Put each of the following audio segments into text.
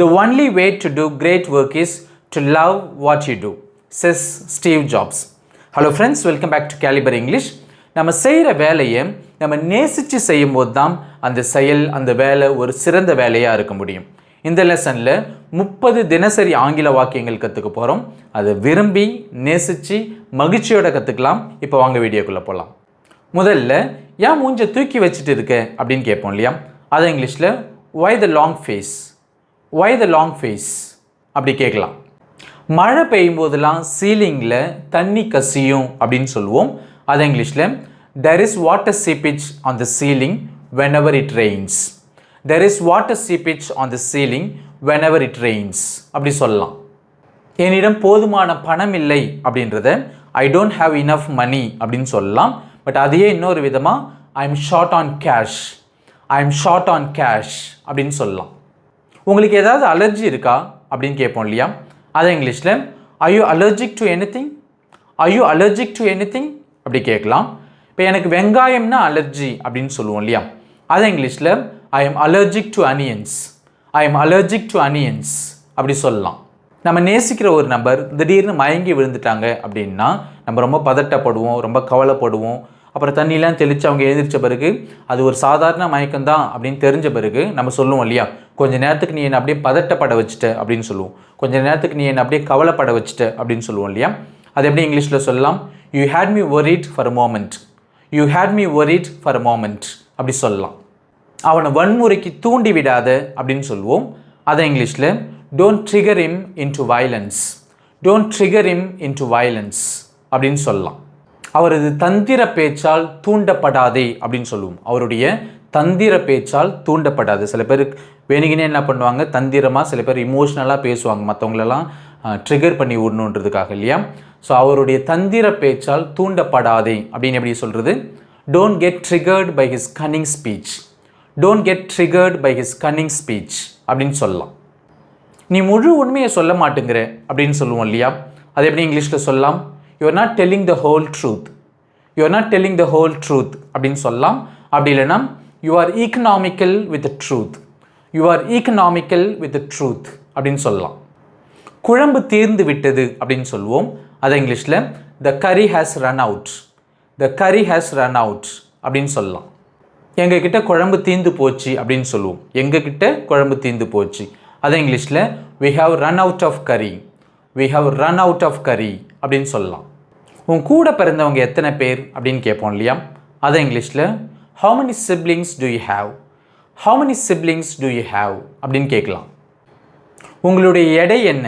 The only way to do great work is to love what you do, says Steve Jobs. Hello friends, welcome back to Caliber English. நம்ம செய்கிற வேலையை நம்ம நேசித்து செய்யும்போது தான் அந்த செயல், அந்த வேலை ஒரு சிறந்த வேலையாக இருக்க முடியும். இந்த லெசனில் 30 தினசரி ஆங்கில வாக்கியங்கள் கற்றுக்க போகிறோம். அதை விரும்பி நேசித்து மகிழ்ச்சியோடு கற்றுக்கலாம். இப்போ வாங்க வீடியோக்குள்ளே போகலாம். முதல்ல ஏன் மூஞ்சை தூக்கி வச்சுட்டு இருக்க அப்படின்னு கேட்போம் இல்லையா? அதை இங்கிலீஷில் why the long face, why the long face அப்படி கேட்கலாம். மழை பெய்யும் போதெல்லாம் சீலிங்கில் தண்ணி கசியும் அப்படின்னு சொல்லுவோம். அதை இங்கிலீஷில் there is water seepage on the ceiling whenever it rains. There is water seepage on the ceiling whenever it rains அப்படி சொல்லலாம். என்னிடம் போதுமான பணம் இல்லை அப்படின்றத I don't have enough money அப்படின்னு சொல்லலாம். பட் அதையே இன்னொரு விதமாக I am short on cash, I am short on cash அப்படின்னு சொல்லலாம். உங்களுக்கு ஏதாவது அலர்ஜி இருக்கா அப்படின்னு கேட்போம் இல்லையா? அதை இங்கிலீஷில் are you allergic to anything, are you allergic to anything அப்படி கேட்கலாம். இப்போ எனக்கு வெங்காயம்னா அலர்ஜி அப்படின்னு சொல்லுவோம் இல்லையா? அதை இங்கிலீஷில் I am allergic to onions, I am allergic to onions அப்படி சொல்லலாம். நம்ம நேசிக்கிற ஒரு நபர் திடீர்னு மயங்கி விழுந்துட்டாங்க அப்படின்னா நம்ம ரொம்ப பதட்டப்படுவோம், ரொம்ப கவலைப்படுவோம். அப்புறம் தண்ணியெலாம் தெளித்து அவங்க எழுந்திரிச்ச பிறகு அது ஒரு சாதாரண மயக்கம்தான் அப்படின்னு தெரிஞ்ச பிறகு நம்ம சொல்லுவோம் இல்லையா, கொஞ்ச நேரத்துக்கு நீ என்னை அப்படியே பதட்டப்பட வச்சுட்ட அப்படின்னு சொல்லுவோம். கொஞ்ச நேரத்துக்கு நீ என்னை அப்படியே கவலைப்பட வச்சுட்ட அப்படின்னு சொல்லுவோம் இல்லையா? அது எப்படி இங்கிலீஷில் சொல்லலாம்? You had me worried for a moment, you had me worried for a moment அப்படி சொல்லலாம். அவனை வன்முறைக்கு தூண்டி விடாத அப்படின்னு சொல்லுவோம். அதை இங்கிலீஷில் don't trigger him into violence, don't trigger him into violence அப்படின்னு சொல்லலாம். அவரது தந்திர பேச்சால் தூண்டப்படாதே அப்படின்னு சொல்லுவோம். அவருடைய தந்திர பேச்சால் தூண்டப்படாது. சில பேர் வேணுகினே என்ன பண்ணுவாங்க, தந்திரமாக சில பேர் இமோஷ்னலாக பேசுவாங்க, மற்றவங்களெல்லாம் ட்ரிகர் பண்ணி விடணுன்றதுக்காக இல்லையா? ஸோ அவருடைய தந்திர பேச்சால் தூண்டப்படாதே அப்படின்னு எப்படி சொல்கிறது? Don't get triggered by his cunning speech, don't get triggered by his cunning speech அப்படின்னு சொல்லலாம். நீ முழு உண்மையை சொல்ல மாட்டேங்கிற அப்படின்னு சொல்லுவோம் இல்லையா? அது எப்படி இங்கிலீஷில் சொல்லலாம்? You are not telling the whole truth, you are not telling the whole truth அப்படின்னு சொல்லலாம். அப்படி இல்லைனா you are economical with the truth, you are economical with the truth அப்படின்னு சொல்லலாம். குழம்பு தீர்ந்து விட்டது அப்படின்னு சொல்லுவோம். அதை இங்கிலீஷில் the curry has run out, the curry has run out அப்படின்னு சொல்லலாம். எங்ககிட்ட குழம்பு தீர்ந்து போச்சு அப்படின்னு சொல்லுவோம். எங்ககிட்ட குழம்பு தீர்ந்து போச்சு. அதை இங்கிலீஷில் we have run out of curry, we have run out of curry அப்படின்னு சொல்லலாம். உன் கூட பிறந்தவங்க எத்தனை பேர் அப்படின்னு கேட்போம் இல்லையா? அதை இங்கிலீஷில் how many siblings do you have, how many siblings do you have அப்படின்னு கேட்கலாம். உங்களுடைய எடை என்ன,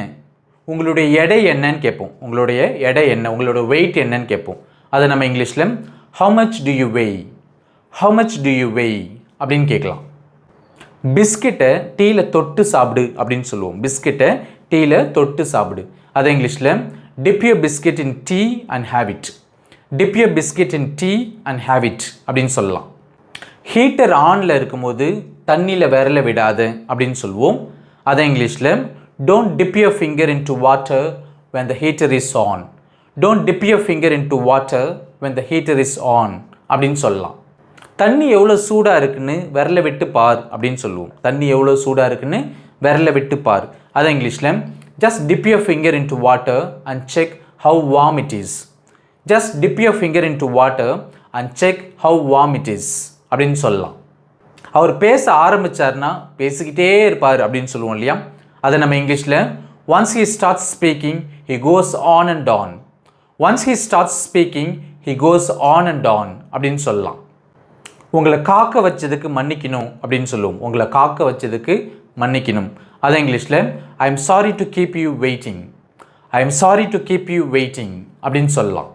உங்களுடைய எடை என்னன்னு கேட்போம். உங்களுடைய எடை என்ன, உங்களோட வெயிட் என்னன்னு கேட்போம். அதை நம்ம இங்கிலீஷில் how much do you weigh, how much do you weigh அப்படின்னு கேட்கலாம். பிஸ்கெட்டை டீயில் தொட்டு சாப்பிடு அப்படின்னு சொல்லுவோம். பிஸ்கெட்டை டீயில் தொட்டு சாப்பிடு. அதை இங்கிலீஷில் dip your biscuit in tea and have it, dip your biscuit in tea and have it அப்படின்னு சொல்லலாம். ஹீட்டர் ஆனில் இருக்கும்போது தண்ணியில் விரல விடாது அப்படின்னு சொல்லுவோம். அதை இங்கிலீஷில் don't dip your finger into water when the heater is on, don't dip your finger into water when the heater is on அப்படின்னு சொல்லலாம். தண்ணி எவ்வளோ சூடாக இருக்குன்னு விரல விட்டு பார் அப்படின்னு சொல்லுவோம். தண்ணி எவ்வளோ சூடாக இருக்குன்னு விரல விட்டு பார். அதை இங்கிலீஷில் just dip your finger into water and check how warm it is, just dip your finger into water and check how warm it is அப்படின்னு சொல்லலாம். அவர் பேச ஆரம்பித்தார்னா பேசிக்கிட்டே இருப்பார் அப்படின்னு சொல்லுவோம் இல்லையா? அதை நம்ம இங்கிலீஷில் once he starts speaking he goes on and on, once he starts speaking he goes on and on அப்படின்னு சொல்லலாம். உங்களை காக்க வச்சதுக்கு மன்னிக்கணும் அப்படின்னு சொல்லுவோம். உங்களை காக்க வச்சதுக்கு மன்னிக்கணும். அதை இங்கிலீஷில் I am sorry to keep you waiting, I am sorry to keep you waiting அப்படின்னு சொல்லலாம்.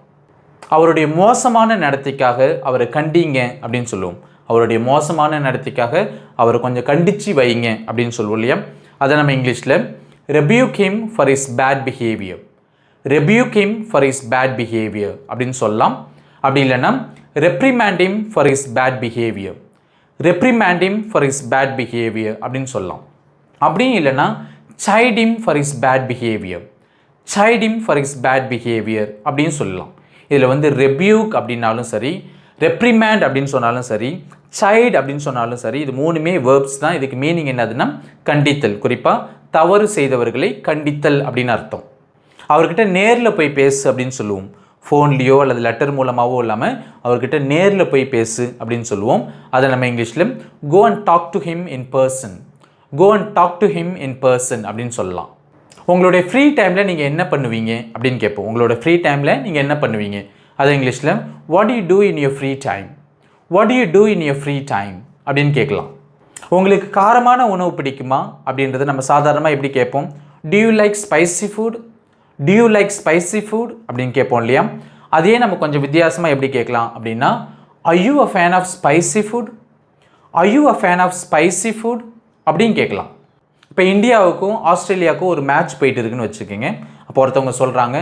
அவருடைய மோசமான நடத்தைக்காக அவரை கண்டிங்க அப்படின்னு சொல்லுவோம். அவருடைய மோசமான நடத்தைக்காக அவரை கொஞ்சம் கண்டித்து வைங்க அப்படின்னு சொல்லுவோம் இல்லையா? அதை நம்ம இங்கிலீஷில் rebuke him for his bad behavior, rebuke him for his bad behavior அப்படின்னு சொல்லலாம். அப்படி இல்லைன்னா reprimand him for his bad behavior, reprimand him for his bad behavior அப்படின்னு சொல்லலாம். அப்படியும் இல்லைன்னா chide him for his bad behavior, chide him for his bad behavior அப்படின்னு சொல்லலாம். இதில் வந்து rebuke அப்படின்னாலும் சரி, reprimand அப்படின்னு சொன்னாலும் சரி, chide அப்படின்னு சொன்னாலும் சரி, இது மூணுமே வேர்ப்ஸ் தான். இதுக்கு மீனிங் என்னதுன்னா கண்டித்தல், குறிப்பாக தவறு செய்தவர்களை கண்டித்தல் அப்படின்னு அர்த்தம். அவர்கிட்ட நேரில் போய் பேசு அப்படின்னு சொல்லுவோம். ஃபோன்லேயோ அல்லது லெட்டர் மூலமாகவோ இல்லாமல் அவர்கிட்ட நேரில் போய் பேசு அப்படின்னு சொல்லுவோம். அதை நம்ம இங்கிலீஷில் go and talk to him in person, go and talk to him in person அப்படின்னு சொல்லலாம். உங்களுடைய ஃப்ரீ டைமில் நீங்கள் என்ன பண்ணுவீங்க அப்படின்னு கேட்போம். உங்களோட ஃப்ரீ டைமில் நீங்கள் என்ன பண்ணுவீங்க, அதை இங்கிலீஷில் what do you do in your free time, what do you do in your free time அப்படின்னு கேட்கலாம். உங்களுக்கு காரமான உணவு பிடிக்குமா அப்படின்றத நம்ம சாதாரணமாக எப்படி கேட்போம், to you like spicy food, to you like spicy food அப்படின்னு கேட்போம் இல்லையா. அதையே நம்ம கொஞ்சம் வித்தியாசமாக எப்படி கேட்கலாம் அப்படின்னா, are you a fan of spicy food, are you a fan of spicy food அப்படின்னு கேட்கலாம். இப்போ இந்தியாவுக்கும் ஆஸ்திரேலியாவுக்கும் ஒரு மேட்ச் போயிட்டு இருக்குன்னு வச்சுக்கோங்க. அப்போ ஒருத்தவங்க சொல்கிறாங்க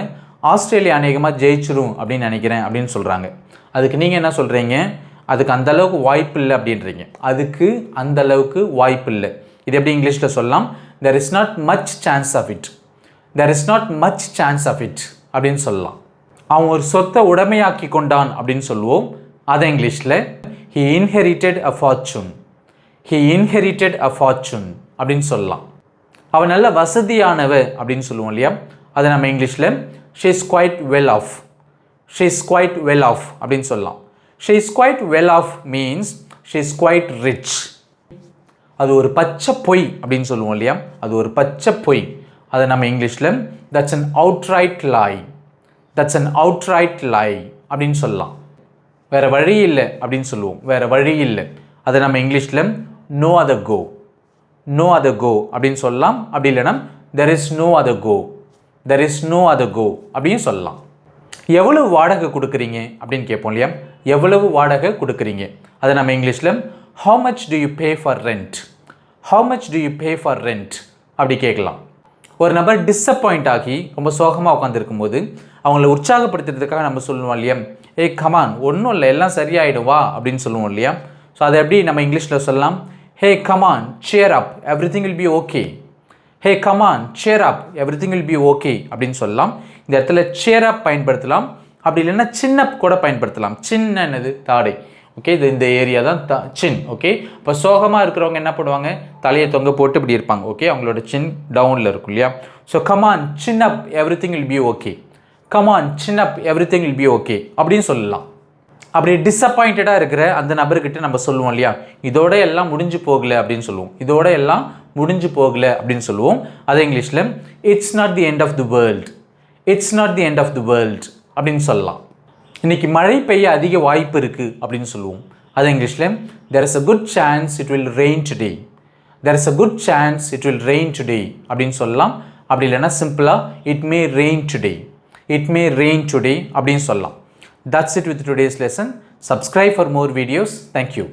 ஆஸ்திரேலியா அநேகமாக ஜெயிச்சிரும் அப்படின்னு நினைக்கிறேன் அப்படின்னு சொல்கிறாங்க. அதுக்கு நீங்கள் என்ன சொல்கிறீங்க, அதுக்கு அந்தளவுக்கு வாய்ப்பு இல்லை அப்படின்றீங்க. அதுக்கு அந்தளவுக்கு வாய்ப்பு இல்லை. இது எப்படி இங்கிலீஷில் சொல்லலாம், there is not much chance of it, there is not much chance of it அப்படின்னு சொல்லலாம். அவன் ஒரு சொத்தை உடைமையாக்கி கொண்டான் அப்படின்னு சொல்லுவோம். அதை இங்கிலீஷில் he inherited a fortune, he inherited a fortune அப்படின்னு சொல்லலாம். அவன் நல்ல வசதியானவ அப்படின்னு சொல்லுவோம் இல்லையா. அதை நம்ம இங்கிலீஷில் she is quite well off, she is quite well off அப்படின்னு சொல்லலாம். she is quite well off means she is quite rich. அது ஒரு பச்சை பொய் அப்படின்னு சொல்லுவோம் இல்லையா, அது ஒரு பச்சை பொய். அதை நம்ம இங்கிலீஷில் that's an outright lie, that's an outright lie அப்படின்னு சொல்லலாம். வேறு வழி இல்லை அப்படின்னு சொல்லுவோம், வேறு வழி இல்லை. அதை நம்ம இங்கிலீஷில் no other go, no other go அப்படின்னு சொல்லலாம். அப்படி இல்லைனா there is no other go, there is no other go அப்படின்னு சொல்லலாம். எவ்வளவு வாடகை கொடுக்குறீங்க அப்படின்னு கேட்போம் இல்லையா, எவ்வளவு வாடகை கொடுக்குறீங்க. அதை நம்ம இங்கிலீஷில் how much do you pay for rent, how much do you pay for rent அப்படி கேட்கலாம். ஒரு நபர் டிஸப்பாயிண்ட் ஆகி ரொம்ப சோகமாக உட்காந்துருக்கும் போது அவங்கள உற்சாகப்படுத்துறதுக்காக நம்ம சொல்லுவோம் இல்லையா, ஏ கமான் ஒன்றும் இல்லை எல்லாம் சரியாயிடும் வா அப்படின்னு சொல்லுவோம் இல்லையா. ஸோ அதை எப்படி நம்ம இங்கிலீஷில் சொல்லலாம், hey come on cheer up everything will be okay, hey come on cheer up everything will be okay அப்படின்னு சொல்லலாம். இந்த இடத்துல சேர் அப் பயன்படுத்தலாம், அப்படி இல்லைன்னா சின்ன கூட பயன்படுத்தலாம். சின்னது தாடை, ஓகே, இது இந்த ஏரியா தான் சின். ஓகே, இப்போ சோகமாக இருக்கிறவங்க என்ன பண்ணுவாங்க, தலையை தொங்க போட்டு இப்படி இருப்பாங்க. ஓகே, அவங்களோட சின் டவுனில் இருக்கும் இல்லையா. So come on chin up everything will be okay, come on chin up everything will be okay அப்படின்னு சொல்லலாம். அப்படி டிஸப்பாயிண்டடாக இருக்கிற அந்த நபர்கிட்ட நம்ம சொல்லுவோம் இல்லையா, இதோட எல்லாம் முடிஞ்சு போகலை அப்படின்னு சொல்லுவோம், இதோட எல்லாம் முடிஞ்சு போகலை அப்படின்னு சொல்லுவோம். அதை இங்கிலீஷில் it's not the end of the world, it's not the end of the world அப்படின்னு சொல்லலாம். இன்றைக்கி மழை பெய்ய அதிக வாய்ப்பு இருக்குது அப்படின்னு சொல்லுவோம். அது இங்கிலீஷில் there is a good chance it will rain today, there is a good chance it will rain today அப்படின்னு சொல்லலாம். அப்படி இல்லைன்னா சிம்பிளாக it may rain today, it may rain today அப்படின்னு சொல்லலாம். That's it with today's lesson. Subscribe for more videos. Thank you.